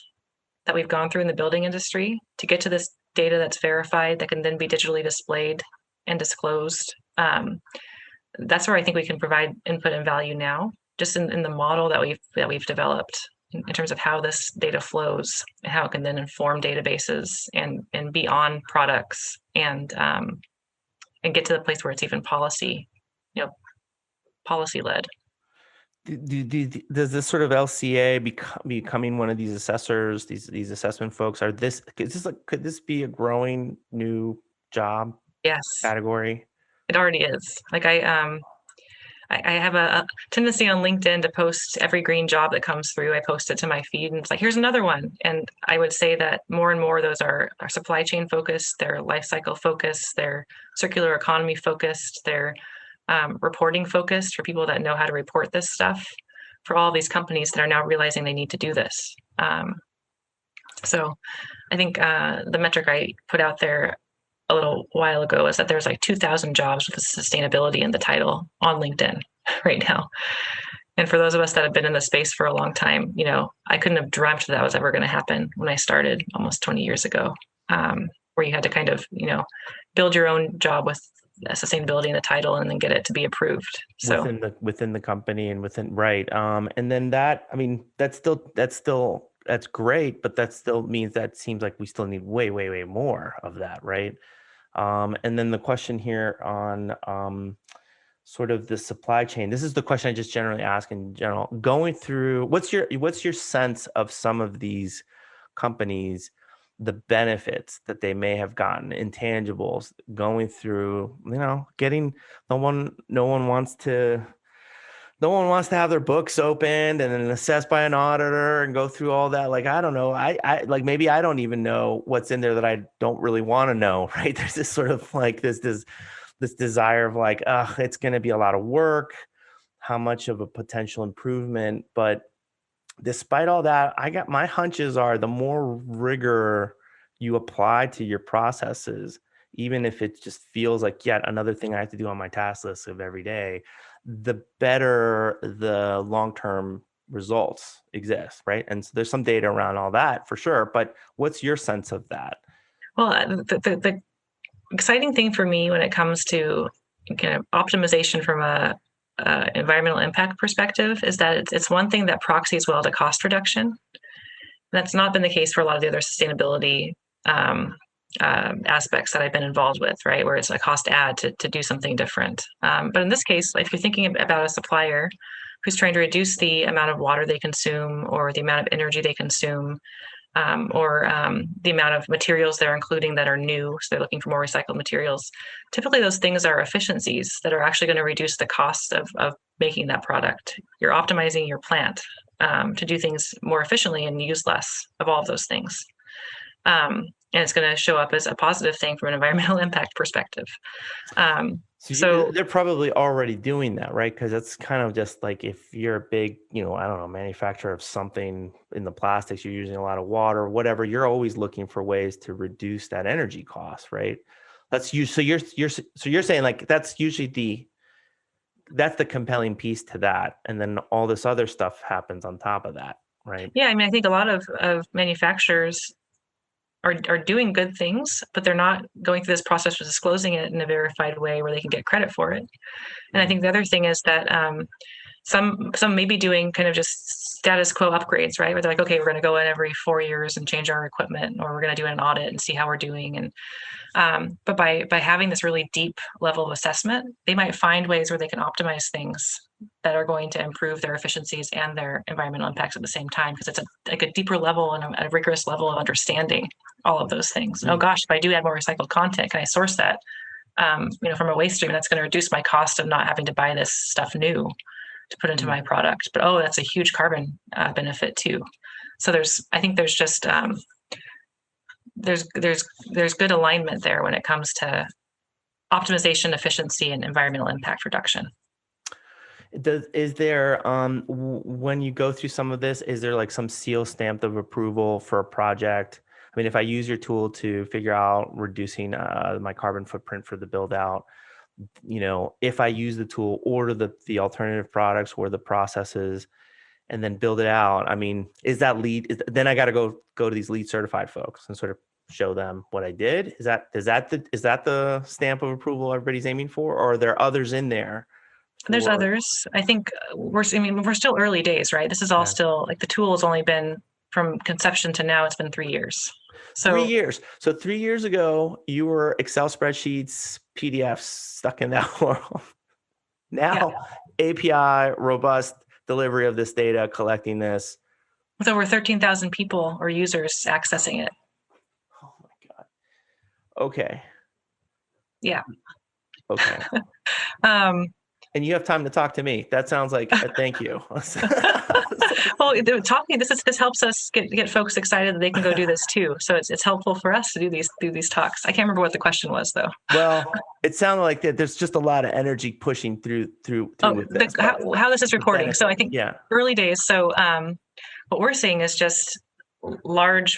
that we've gone through in the building industry to get to this data that's verified, that can then be digitally displayed and disclosed, that's where I think we can provide input and value now, just in the model that we've developed in terms of how this data flows and how it can then inform databases and be on products and get to the place where it's even policy led. Does this sort of LCA becoming one of these assessors, these assessment folks, could this be a growing new job category? It already is. Like I have a tendency on LinkedIn to post every green job that comes through. I post it to my feed and it's like, here's another one. And I would say that more and more those are supply chain focused, they're life cycle focused, they're circular economy focused, they're reporting focused for people that know how to report this stuff, for all these companies that are now realizing they need to do this. So I think the metric I put out there a little while ago is that there's like 2,000 jobs with sustainability in the title on LinkedIn right now. And for those of us that have been in the space for a long time, I couldn't have dreamt that was ever going to happen when I started almost 20 years ago, where you had to kind of, build your own job with sustainability in the title and then get it to be approved. So within the company and right. And then that's great, but that still means that seems like we still need way, way, way more of that. Right. And then the question here on sort of the supply chain, this is the question I just generally ask in general, going through, what's your sense of some of these companies, the benefits that they may have gotten, intangibles, going through, getting no one wants to have their books opened and then assessed by an auditor and go through all that. Like, I don't know. I like, maybe I don't even know what's in there that I don't really want to know. Right. There's this sort of like this desire of like, it's going to be a lot of work, how much of a potential improvement, but despite all that, my hunches are the more rigor you apply to your processes, even if it just feels like yet another thing I have to do on my task list of every day, the better the long-term results exist, right? And so there's some data around all that for sure, but what's your sense of that? Well, the exciting thing for me when it comes to kind of optimization from a environmental impact perspective is that it's one thing that proxies well to cost reduction. That's not been the case for a lot of the other sustainability aspects that I've been involved with, right? Where it's a cost add to do something different. But in this case, if you're thinking about a supplier who's trying to reduce the amount of water they consume or the amount of energy they consume, or the amount of materials they're including that are new, so they're looking for more recycled materials. Typically, those things are efficiencies that are actually going to reduce the cost of making that product. You're optimizing your plant to do things more efficiently and use less of all of those things. And it's going to show up as a positive thing from an environmental impact perspective. So they're probably already doing that, right? Because that's kind of just like if you're a big, I don't know, manufacturer of something in the plastics, you're using a lot of water, whatever. You're always looking for ways to reduce that energy cost, right? That's you. So you're saying like that's usually that's the compelling piece to that, and then all this other stuff happens on top of that, right? Yeah, I mean, I think a lot of manufacturers are doing good things, but they're not going through this process of disclosing it in a verified way where they can get credit for it. And I think the other thing is that some may be doing kind of just status quo upgrades, right? Where they're like, okay, we're going to go in every 4 years and change our equipment, or we're going to do an audit and see how we're doing. And but by having this really deep level of assessment, they might find ways where they can optimize things that are going to improve their efficiencies and their environmental impacts at the same time, because it's a deeper level and a rigorous level of understanding all of those things. Oh gosh, if I do add more recycled content, can I source that from a waste stream? That's going to reduce my cost of not having to buy this stuff new to put into my product. But that's a huge carbon benefit too. So I think there's just there's good alignment there when it comes to optimization, efficiency, and environmental impact reduction. Is there when you go through some of this, is there like some seal stamp of approval for a project? I mean, if I use your tool to figure out reducing my carbon footprint for the build out, if I use the tool, order the alternative products or the processes, and then build it out, I mean, is that then I got to go to these LEED certified folks and sort of show them what I did? Is that the stamp of approval everybody's aiming for, or are there others in there? There's others. I think we're still early days, right? This is all still like the tool has only been from conception to now. It's been 3 years. So 3 years. So 3 years ago, you were Excel spreadsheets, PDFs stuck in that world. Now, API, robust delivery of this data, collecting this. With over 13,000 people or users accessing it. Oh my God. Okay. Yeah. Okay. And you have time to talk to me. That sounds like a thank you. Well, this helps us get folks excited that they can go do this too. So it's helpful for us to do these talks. I can't remember what the question was though. Well, it sounded like that there's just a lot of energy pushing through with this. How this is reporting. So I think early days. So what we're seeing is just large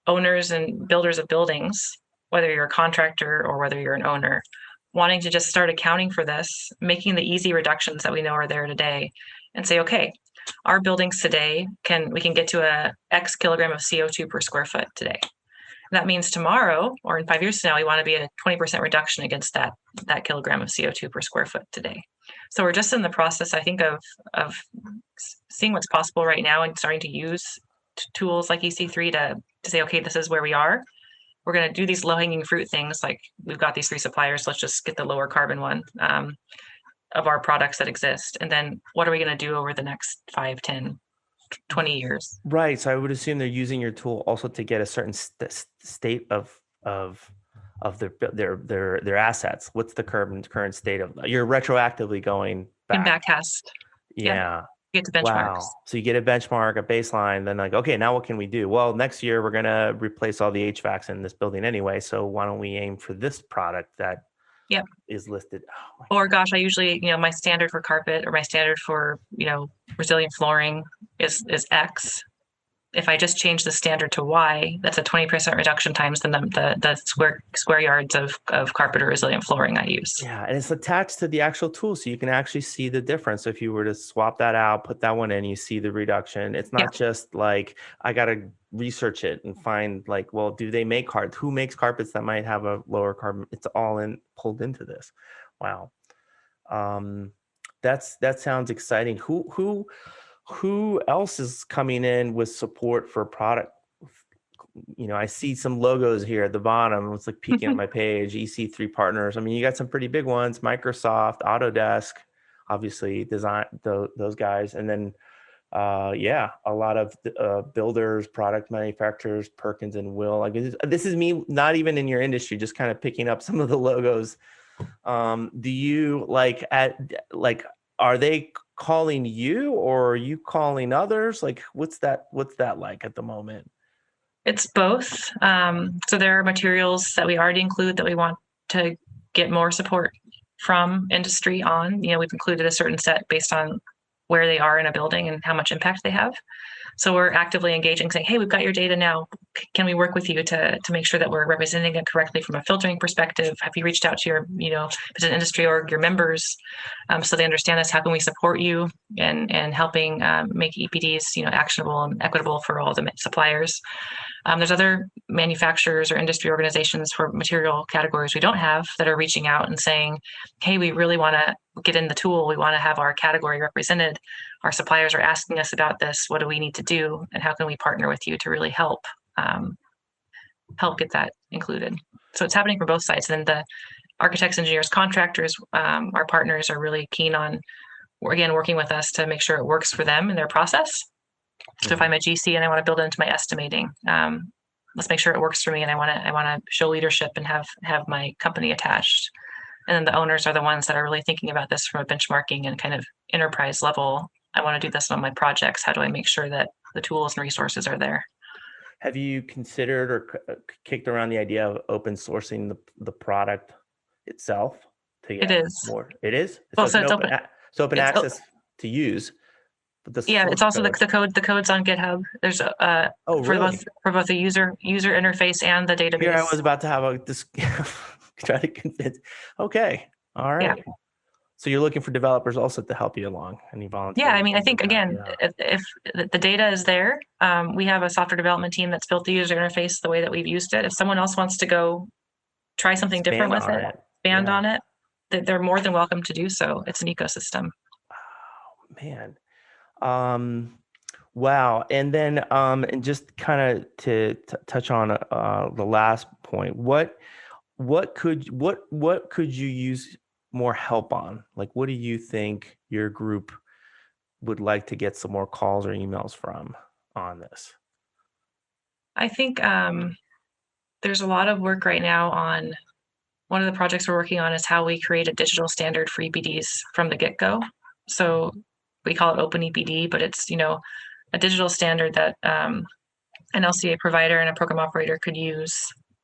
owners and builders of buildings, whether you're a contractor or whether you're an owner, wanting to just start accounting for this, making the easy reductions that we know are there today, and say, okay, our buildings today we can get to a X kilogram of CO2 per square foot today. And that means tomorrow or in 5 years from now, we want to be at a 20% reduction against that kilogram of CO2 per square foot today. So we're just in the process, I think, of seeing what's possible right now and starting to use tools like EC3 to say, okay, this is where we are. We're going to do these low-hanging fruit things, like we've got these 3 suppliers, let's just get the lower carbon one of our products that exist. And then what are we going to do over the next 5, 10, 20 years? Right. So I would assume they're using your tool also to get a certain state of their assets. What's the current state of you're retroactively going back. And backtest. Yeah. You get to benchmarks. Wow. So you get a benchmark, a baseline, then like, okay, now what can we do? Well, next year we're going to replace all the HVACs in this building anyway. So why don't we aim for this product that is listed? Oh, or gosh, I usually, my standard for carpet or my standard for, resilient flooring is X. If I just change the standard to Y, that's a 20% reduction times the square yards of carpet or resilient flooring I use. Yeah, and it's attached to the actual tool, so you can actually see the difference. If you were to swap that out, put that one in, you see the reduction. It's not just like I got to research it and find like, well, do they make carpets? Who makes carpets that might have a lower carbon? It's all pulled into this. Wow, that sounds exciting. Who else is coming in with support for product? I see some logos here at the bottom. It's like peeking at my page, EC3 partners. I mean, you got some pretty big ones, Microsoft, Autodesk, obviously design those guys. And then, a lot of builders, product manufacturers, Perkins and Will. Like this is me, not even in your industry, just kind of picking up some of the logos. Do you are they calling you or are you calling others? Like, what's that like at the moment? It's both. So there are materials that we already include that we want to get more support from industry on. We've included a certain set based on where they are in a building and how much impact they have. So we're actively engaging, saying, hey, we've got your data now. Can we work with you to make sure that we're representing it correctly from a filtering perspective? Have you reached out to your, if it's an industry org, your members, so they understand this? How can we support you and helping make EPDs, actionable and equitable for all the suppliers? There's other manufacturers or industry organizations for material categories we don't have that are reaching out and saying, hey, we really want to get in the tool. We want to have our category represented. Our suppliers are asking us about this. What do we need to do? And how can we partner with you to really help get that included? So it's happening from both sides. And then the architects, engineers, contractors, our partners are really keen on, again, working with us to make sure it works for them in their process. So if I'm a GC and I want to build it into my estimating, let's make sure it works for me. And I want to show leadership and have my company attached. And then the owners are the ones that are really thinking about this from a benchmarking and kind of enterprise level. I want to do this on my projects. How do I make sure that the tools and resources are there? Have you considered or kicked around the idea of open sourcing the product itself? It is. More. It is? Well, so it's open access to use. It's also the code. The code's on GitHub. There's for both the user interface and the database. Here I was about to have try to convince. Okay, all right. Yeah. So you're looking for developers also to help you along, any volunteers? Yeah, I mean, I think again, if the data is there, we have a software development team that's built the user interface the way that we've used it. If someone else wants to go try something different with it, expand on it, they're more than welcome to do so. It's an ecosystem. Oh man. Wow. And then, and just kind of to touch on, the last point, what could you use more help on? Like, what do you think your group would like to get some more calls or emails from on this? I think, there's a lot of work right now on one of the projects we're working on is how we create a digital standard for EPDs from the get-go. So we call it Open EPD, but it's, a digital standard that an LCA provider and a program operator could use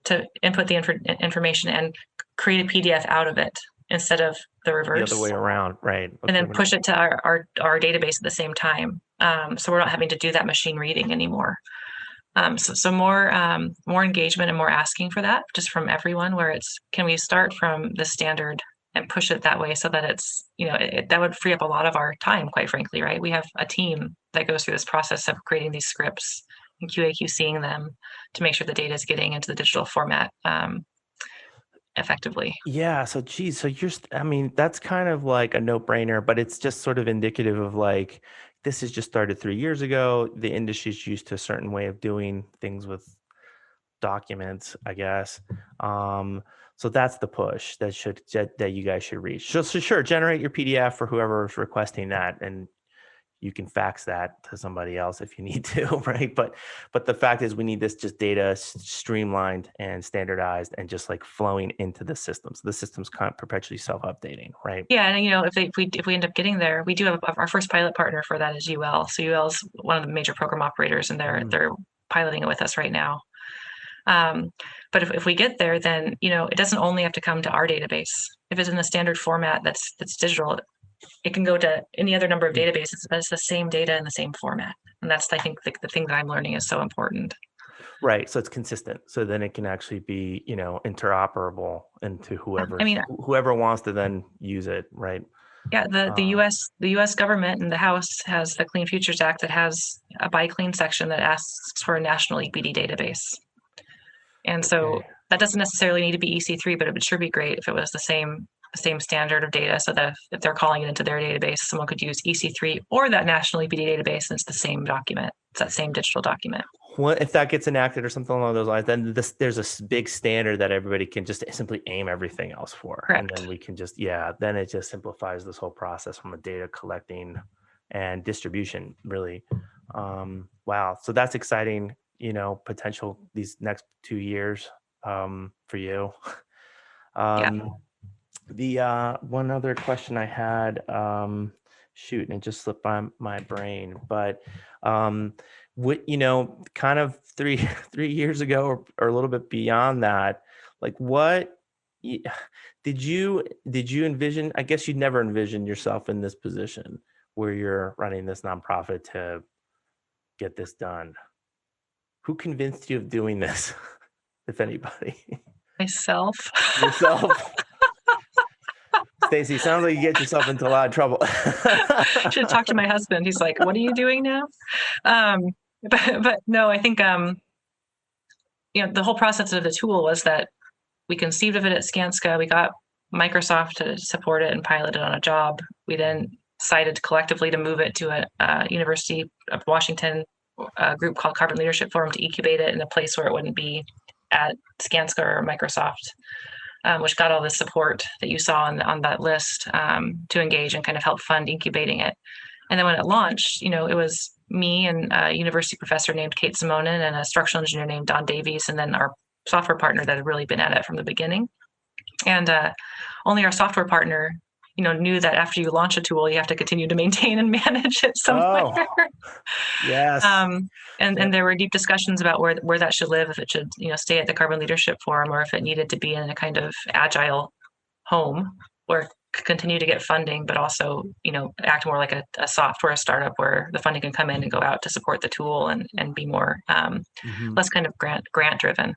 to input the information and create a PDF out of it instead of the reverse. The other way around, right. And then push it to our database at the same time. So we're not having to do that machine reading anymore. So more engagement and more asking for that just from everyone, where can we start from the standard and push it that way so that it's, that would free up a lot of our time, quite frankly, right? We have a team that goes through this process of creating these scripts and QA/QCing them to make sure the data is getting into the digital format effectively. Yeah. So, that's kind of like a no-brainer, but it's just sort of indicative of like, this has just started 3 years ago. The industry's used to a certain way of doing things with documents, I guess. So that's the push that you guys should reach. So sure, generate your PDF for whoever's requesting that, and you can fax that to somebody else if you need to, right? But the fact is, we need this just data streamlined and standardized and just like flowing into the system. So the system's kind of perpetually self-updating, right? Yeah, and if we end up getting there, we do have our first pilot partner for that is UL. So UL is one of the major program operators, and they're piloting it with us right now. But if we get there, then it doesn't only have to come to our database. If it's in a standard format that's digital, it can go to any other number of databases, but it's the same data in the same format. And that's, I think, the thing that I'm learning is so important. Right. So it's consistent. So then it can actually be, interoperable into whoever wants to then use it. Right. Yeah. The U.S. government and the House has the Clean Futures Act that has a Buy Clean section that asks for a national EPD database. And so that doesn't necessarily need to be EC3, but it would sure be great if it was the same standard of data, so that if they're calling it into their database, someone could use EC3 or that national EPD database, and it's the same document. It's that same digital document. What if that gets enacted or something along those lines? Then there's a big standard that everybody can just simply aim everything else for. Correct. And then we can then it just simplifies this whole process from a data collecting and distribution, really. Wow. So that's exciting, potential these next 2 years for you. The one other question I had, and it just slipped by my brain, but what, kind of three years ago or a little bit beyond that, like what did you envision? I guess you'd never envisioned yourself in this position where you're running this nonprofit to get this done. Who convinced you of doing this, if anybody? Myself. Yourself. Stacy, sounds like you get yourself into a lot of trouble. Should talk to my husband. He's like, "What are you doing now?" But no, I think the whole process of the tool was that we conceived of it at Skanska. We got Microsoft to support it and pilot it on a job. We then decided collectively to move it to a University of Washington group called Carbon Leadership Forum to incubate it in a place where it wouldn't be at Skanska or Microsoft. Which got all the support that you saw on that list to engage and kind of help fund incubating it. And then when it launched, it was me and a university professor named Kate Simonin and a structural engineer named Don Davies, and then our software partner that had really been at it from the beginning. And only our software partner, knew that after you launch a tool, you have to continue to maintain and manage it somewhere. Oh, yes. And there were deep discussions about where that should live, if it should, stay at the Carbon Leadership Forum, or if it needed to be in a kind of agile home where it could continue to get funding, but also, act more like a software startup where the funding can come in and go out to support the tool and be more less kind of grant driven.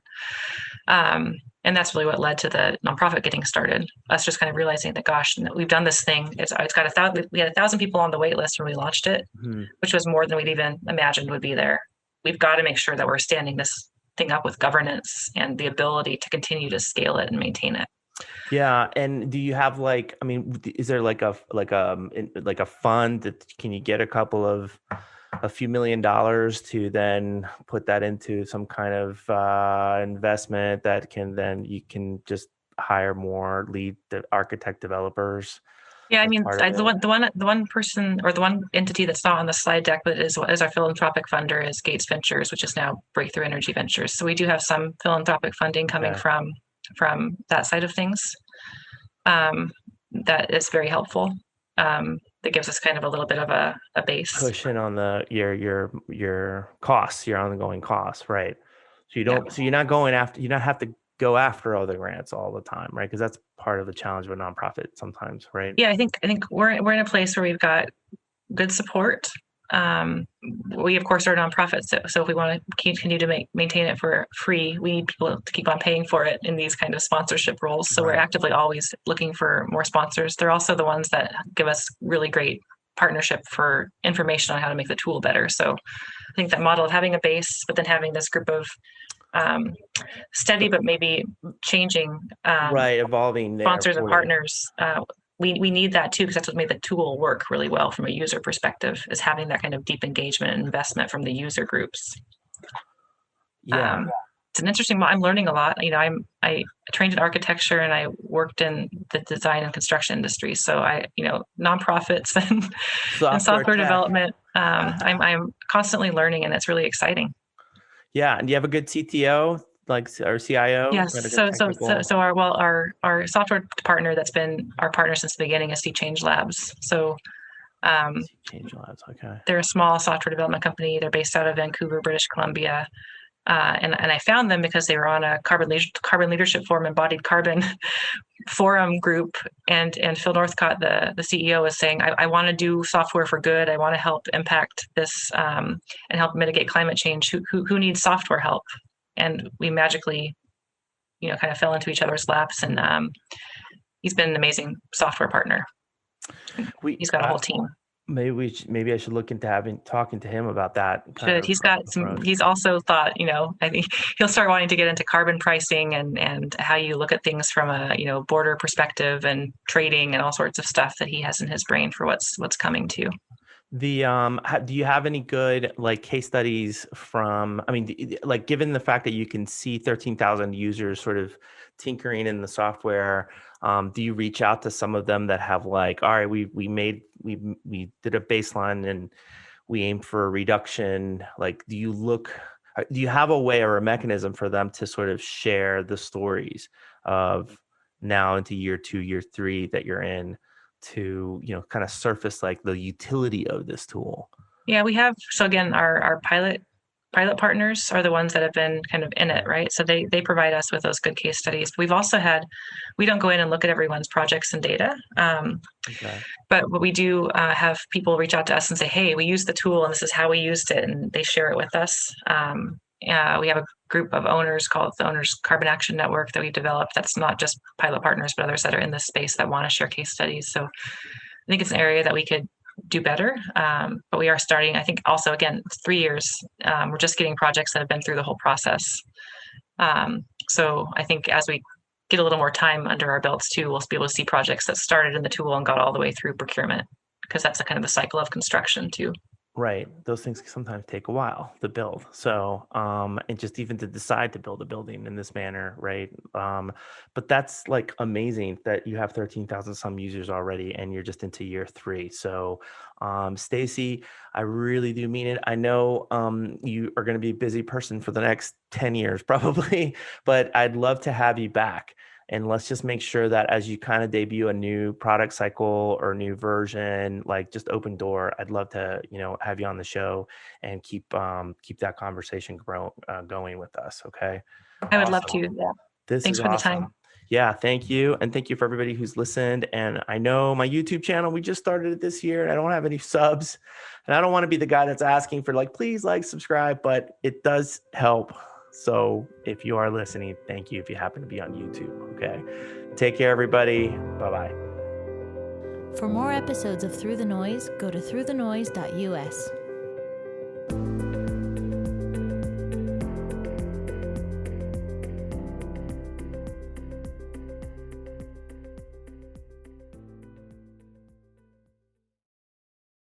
And that's really what led to the nonprofit getting started. Us just kind of realizing that, gosh, we've done this thing. It's got we had 1,000 people on the wait list when we launched it, which was more than we'd even imagined would be there. We've got to make sure that we're standing this thing up with governance and the ability to continue to scale it and maintain it. Yeah. And do you have is there like a fund that can you get a few $1 million to then put that into some kind of investment that you can just hire more lead architect developers? Yeah, I mean, the one person or the one entity that's not on the slide deck, but is our philanthropic funder is Gates Ventures, which is now Breakthrough Energy Ventures. So we do have some philanthropic funding coming from that side of things. That is very helpful. That gives us kind of a little bit of a base cushion on your costs, your ongoing costs, right? So you're not have to go after other grants all the time, right? Because that's part of the challenge of a nonprofit sometimes, right? Yeah, I think we're in a place where we've got good support. We of course are a nonprofit, so if we want to continue to maintain it for free, we need people to keep on paying for it in these kind of sponsorship roles. So we're actively always looking for more sponsors. They're also the ones that give us really great partnership for information on how to make the tool better. So I think that model of having a base, but then having this group of steady but maybe changing evolving sponsors and partners. We need that too, because that's what made the tool work really well from a user perspective, is having that kind of deep engagement and investment from the user groups. Yeah. It's an interesting, I'm learning a lot. I trained in architecture and I worked in the design and construction industry. So nonprofits and software development, I'm constantly learning, and it's really exciting. Yeah. And do you have a good CTO? Like our CIO? Yes. So our software partner that's been our partner since the beginning is Change Labs. So Change Labs, okay. They're a small software development company. They're based out of Vancouver, British Columbia. And I found them because they were on a carbon leadership forum, Embodied Carbon forum group, and Phil Northcott, the CEO, was saying, I want to do software for good. I want to help impact this and help mitigate climate change. Who needs software help? And we magically, kind of fell into each other's laps, and he's been an amazing software partner. He's got a whole team. Maybe I should look into talking to him about that. He's got some. He's also thought, I think he'll start wanting to get into carbon pricing and how you look at things from a border perspective and trading and all sorts of stuff that he has in his brain for what's coming too. Do you have any good case studies from? I mean, given the fact that you can see 13,000 users sort of tinkering in the software, do you reach out to some of them that have all right, we did a baseline and we aimed for a reduction? Do you have a way or a mechanism for them to sort of share the stories of now into year 2, year 3 that you're in, to kind of surface the utility of this tool? Yeah, we have. So again, our pilot partners are the ones that have been kind of in it, right? So they provide us with those good case studies. We've also we don't go in and look at everyone's projects and data, but what we do have people reach out to us and say, hey, we used the tool and this is how we used it, and they share it with us. We have a group of owners called the Owners Carbon Action Network that we've developed. That's not just pilot partners, but others that are in this space that want to share case studies. So I think it's an area that we could do better. But we are starting, I think also, again, 3 years. We're just getting projects that have been through the whole process. So I think as we get a little more time under our belts too, we'll be able to see projects that started in the tool and got all the way through procurement, because that's a kind of the cycle of construction too. Right. Those things sometimes take a while to build. So, and just even to decide to build a building in this manner, right? But that's amazing that you have 13,000 some users already and you're just into year 3. So, Stacy, I really do mean it. I know you are going to be a busy person for the next 10 years probably, but I'd love to have you back. And let's just make sure that as you kind of debut a new product cycle or new version, just open door, I'd love to, have you on the show and keep that conversation going with us. Okay. I would love to. Yeah. Thanks for awesome. The time. Yeah. Thank you. And thank you for everybody who's listened. And I know my YouTube channel, we just started it this year and I don't have any subs, and I don't want to be the guy that's asking for please subscribe, but it does help. So if you are listening, thank you if you happen to be on YouTube. Okay. Take care, everybody. Bye-bye. For more episodes of Through the Noise, go to throughthenoise.us.